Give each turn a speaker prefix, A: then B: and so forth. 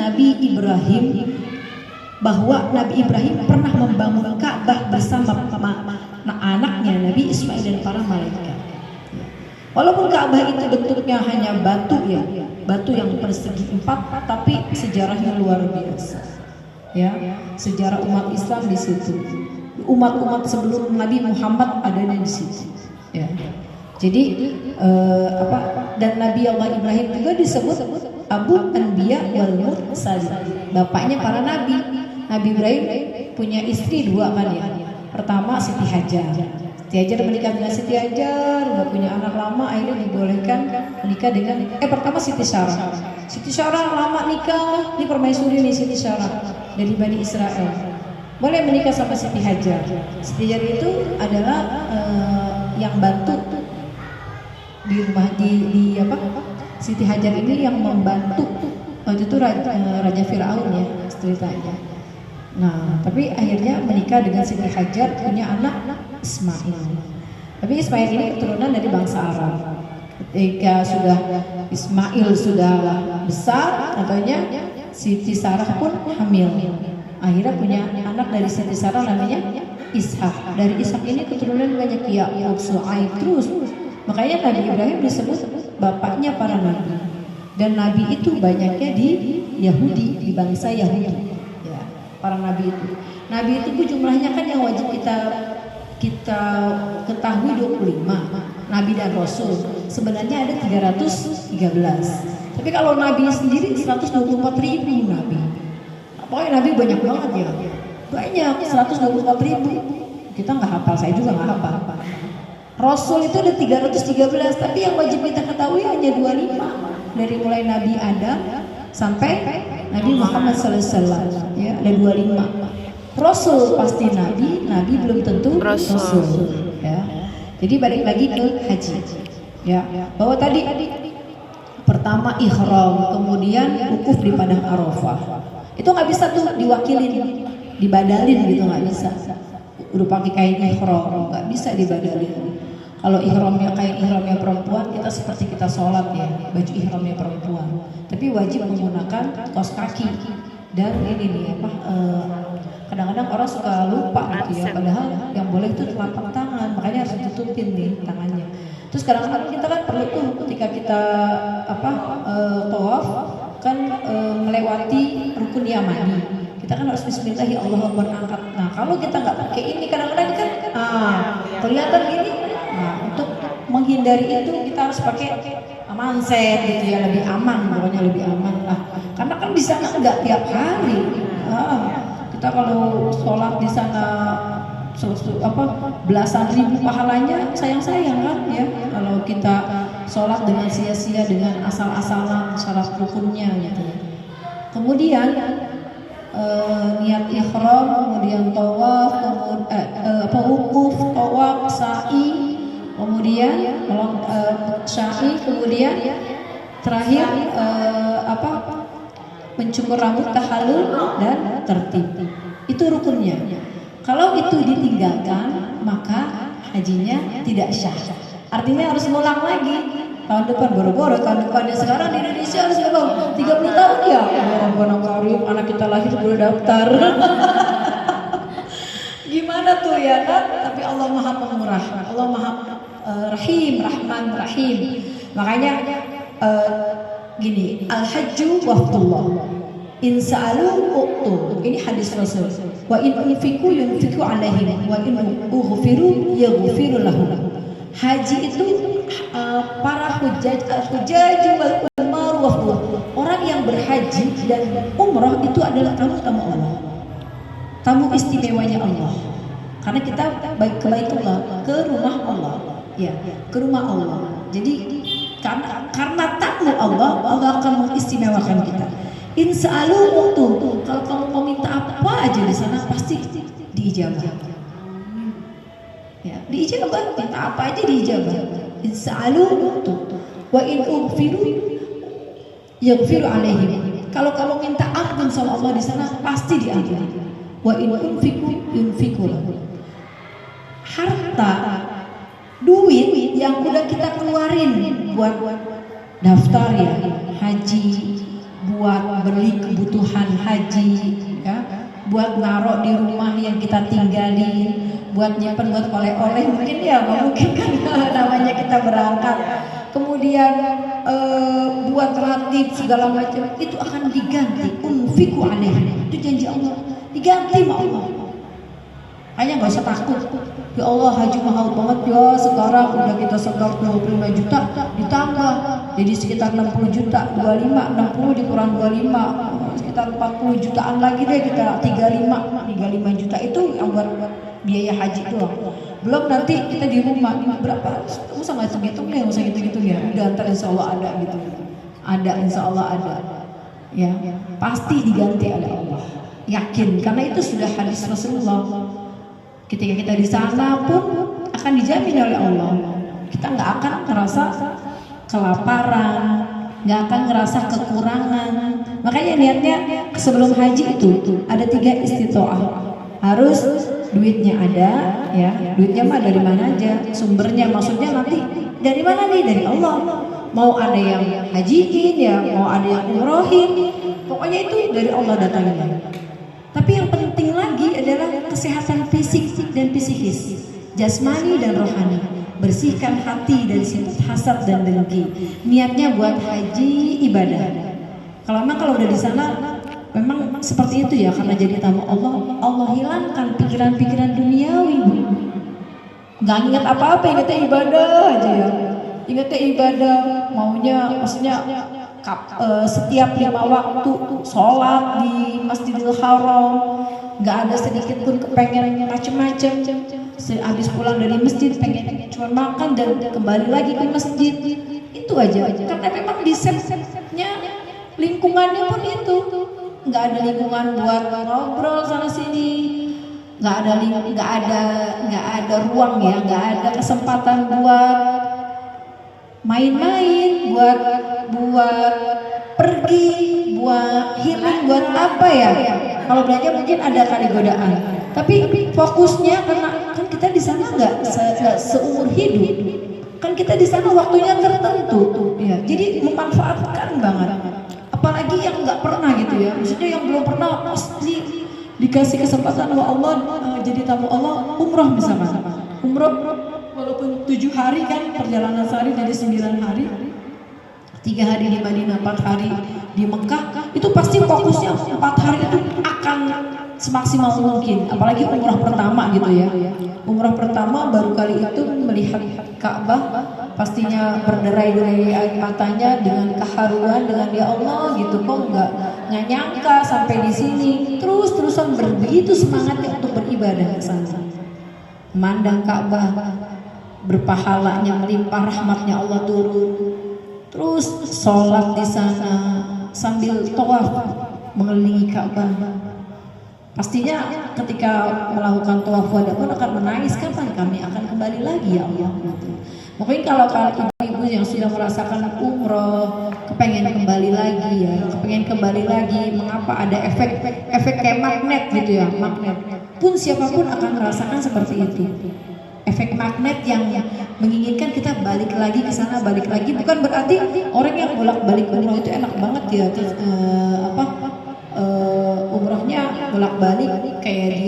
A: Nabi Ibrahim, bahwa Nabi Ibrahim pernah membangun Ka'bah bersama anaknya Nabi Ismail dan para malaikat. Walaupun Ka'bah itu bentuknya hanya batu ya, batu yang persegi 4, tapi sejarahnya luar biasa. Ya, sejarah umat Islam di situ. Umat-umat sebelum Nabi Muhammad adanya di situ. Ya. Jadi dan Nabi Allah Ibrahim juga disebut Abu Anbiya wal Mursalin, bapaknya para nabi. Nabi Ibrahim punya istri 2 kan ya. Pertama Siti Hajar. Siti Hajar menikah dengan Siti Hajar, nggak punya anak lama, akhirnya dibolehkan menikah dengan pertama Siti Sarah. Siti Sarah lama nikah, ini permaisuri nih Siti Sarah dari Bani Israel. Boleh menikah sama Siti Hajar. Siti Hajar itu adalah yang bantu di rumah di Siti Hajar ini yang membantu waktu itu Raja Fir'aun ya ceritanya. Nah, tapi akhirnya menikah dengan Siti Hajar, punya anak Ismail. Tapi Ismail ini keturunan dari bangsa Arab. Ketika Ismail sudah besar, katanya Siti Sarah pun hamil. Akhirnya punya anak dari Siti Sarah namanya Ishak. Dari Ishak ini keturunan banyak Ya'qub, Shu'aib terus. Makanya Nabi Ibrahim disebut bapaknya para nabi. Dan nabi itu banyaknya di Yahudi, di bangsa Yahudi. Ya, para nabi itu. Nabi itu jumlahnya kan yang wajib kita ketahui 25. Nabi dan Rasul. Sebenarnya ada 313. Tapi kalau nabi sendiri 124.000 nabi. Pokoknya nabi banyak banget ya. Banyak, 124.000. Kita nggak hafal, saya juga nggak hafal. Rasul itu ada 313, tapi yang wajib kita ketahui hanya 25. Dari mulai Nabi Adam sampai Nabi Muhammad SAW, ya, ada 25. Rasul pasti nabi belum tentu rasul. Ya. Jadi balik lagi ke haji. Ya, bahwa tadi pertama ihram, kemudian wukuf di padang Arafah. Itu nggak bisa tuh diwakilin, dibadalin gitu, nggak bisa. Udah pakai kain ihram, nggak bisa dibadalin. Kalau ihramnya kain ihramnya perempuan, kita seperti kita sholat ya, baju ihramnya perempuan. Tapi wajib menggunakan kaos kaki dan ini nih kadang-kadang orang suka lupa gitu ya, padahal yang boleh itu telapak tangan, makanya harus ditutupin nih tangannya. Terus kadang-kadang kita kan perlu tuh ketika kita tawaf kan melewati rukun yamani, kita kan harus bismillah ya Allah Akbar angkat. Nah kalau kita nggak pakai ini kadang-kadang kan kelihatan gini. Nah, untuk menghindari itu kita harus pakai manset gitu ya, lebih aman, pokoknya lebih aman lah. Karena kan di sana nggak tiap hari. Kita kalau sholat di sana belasan ribu pahalanya, sayang-sayang kan ya. Kalau kita sholat dengan sia-sia, dengan asal-asalan syarat rukunnya gitu. Kemudian niat ihram, kemudian tawaf, wukuf, tawaf, sa'i, kemudian sa'i, kemudian terakhir mencukur rambut, tahallul dan tertib. Itu rukunnya. Kalau itu ditinggalkan, maka hajinya tidak sah. Artinya harus ngulang lagi. Tahun depan boro-boro, tahun depannya sekarang di Indonesia harus 30 tahun ya. Orang karim, anak kita lahir udah daftar. Gimana tuh ya kan? Tapi Allah Maha Pemurah, Allah Maha Rahim, Rahman, Rahim. Makanya gini, al-hajju waftullah. In sa'alu uqtu. Ini hadis Rasul. Wa in unfiku yunfiku alaihim wa in ughfiru yaghfiru lahum. Haji itu para hujjaj, al-hujjaj wal umar waftullah. Orang yang berhaji dan umrah itu adalah tamu-tamu Allah. Tamu istimewanya Allah. Karena kita baik ke Baitullah, ke rumah Allah. Ya, ke rumah Allah. Jadi karena tamu Allah, Allah akan mengistimewakan kita. Insa'alu uqtu. Kalau kamu mau minta apa aja di sana pasti diijabah. Ya, diijabah, minta apa aja diijabah. Insa'alu uqtu. Wa in ughfiru yaghfiru alaihim. Kalau kamu minta ampun sama Allah di sana pasti diampuni. Wa in unfiku yunfiku. Harta, duit yang udah kita keluarin buat daftar ya haji, buat beli kebutuhan haji, ya, buat naruh di rumah yang kita tinggalin, buat nyimpen buat oleh-oleh mungkin ya, mungkin kan namanya kita berangkat. Kemudian buat ratib segala macam itu akan diganti. Unfiku alaihi, itu janji Allah, diganti sama Allah. Hanya nggak usah takut. Ya Allah, haji mahal banget ya, sekarang udah kita setor 25 juta ditambah jadi sekitar 60 juta, 25, 60 dikurang 25, sekitar 40 jutaan lagi deh kita, 35 juta itu yang buat biaya haji doang. Belum nanti kita di rumah ini berapa, usah nggak hitung-hitung ya, usah gitu-gitu ya, udah ntar insya Allah ada gitu, ada insya Allah ada, ya pasti diganti oleh Allah, yakin, karena itu sudah hadis Rasulullah. Ketika kita di sana pun akan dijamin oleh Allah, kita nggak akan ngerasa kelaparan, nggak akan ngerasa kekurangan. Makanya niatnya sebelum haji itu ada 3 istitoah, harus duitnya ada, ya, duitnya mah dari mana aja, sumbernya maksudnya nanti dari mana nih, dari Allah. Mau ada yang hajiin ya, mau ada yang umrohin, pokoknya itu dari Allah datangnya. Tapi yang penting lagi adalah kesehatan fisik dan psikis, jasmani dan rohani. Bersihkan hati dari sifat hasad dan dengki. Niatnya buat haji ibadah. Kalau udah di sana memang seperti itu ya, karena jadi tamu Allah, Allah hilangkan pikiran-pikiran duniawi. Gak ingat apa-apa, ingatnya ibadah aja ya. Ingatnya ibadah, maunya maksudnya setiap 5 waktu sholat di Masjidil Haram, nggak ada sedikit pun kepengen macem-macem. Habis pulang dari masjid pengen cuma makan dan kembali lagi ke masjid, itu aja. Karena memang di setnya lingkungannya pun itu, nggak ada lingkungan buat ngobrol sana sini, nggak ada ruang ya, nggak ada kesempatan buat main-main, buat pergi, buat healing, buat apa ya? Kalau belajar mungkin ada kali godaan, tapi fokusnya karena kan kita di sana nggak seumur hidup, kan kita di sana waktunya tertentu, ya. Jadi memanfaatkan banget. Apalagi yang nggak pernah gitu ya, maksudnya yang belum pernah pasti dikasih kesempatan sama Allah, jadi tamu Allah, umroh misalnya, umroh walaupun 7 hari kan perjalanan sehari jadi 9 hari. 3 hari di Madinah, 4 hari di Mekah, itu pasti fokusnya 4 hari itu akan semaksimal mungkin. Apalagi umrah pertama gitu ya. Umrah pertama baru kali itu melihat Ka'bah, pastinya berderai-derai air matanya dengan keharuan, dengan ya Allah gitu, kok nggak nyangka sampai di sini. Terus-terusan begitu semangatnya untuk beribadah ke sana. Memandang Ka'bah, berpahalanya melimpah, rahmatnya Allah turun. Terus sholat di sana sambil tawaf mengelilingi Ka'bah. Pastinya ketika melakukan tawaf wada pun akan menangis, kapan kami akan kembali lagi ya Allah. Mungkin kalau ibu-ibu yang sudah merasakan umroh kepengen kembali lagi ya, kepengen kembali lagi. Mengapa ada efek kayak magnet gitu ya, magnet. Pun siapapun akan merasakan seperti itu. Efek magnet yang menginginkan kita balik lagi ke sana, balik lagi. Bukan berarti orang yang bolak-balik umroh itu enak banget ya, umrohnya bolak-balik kayak dia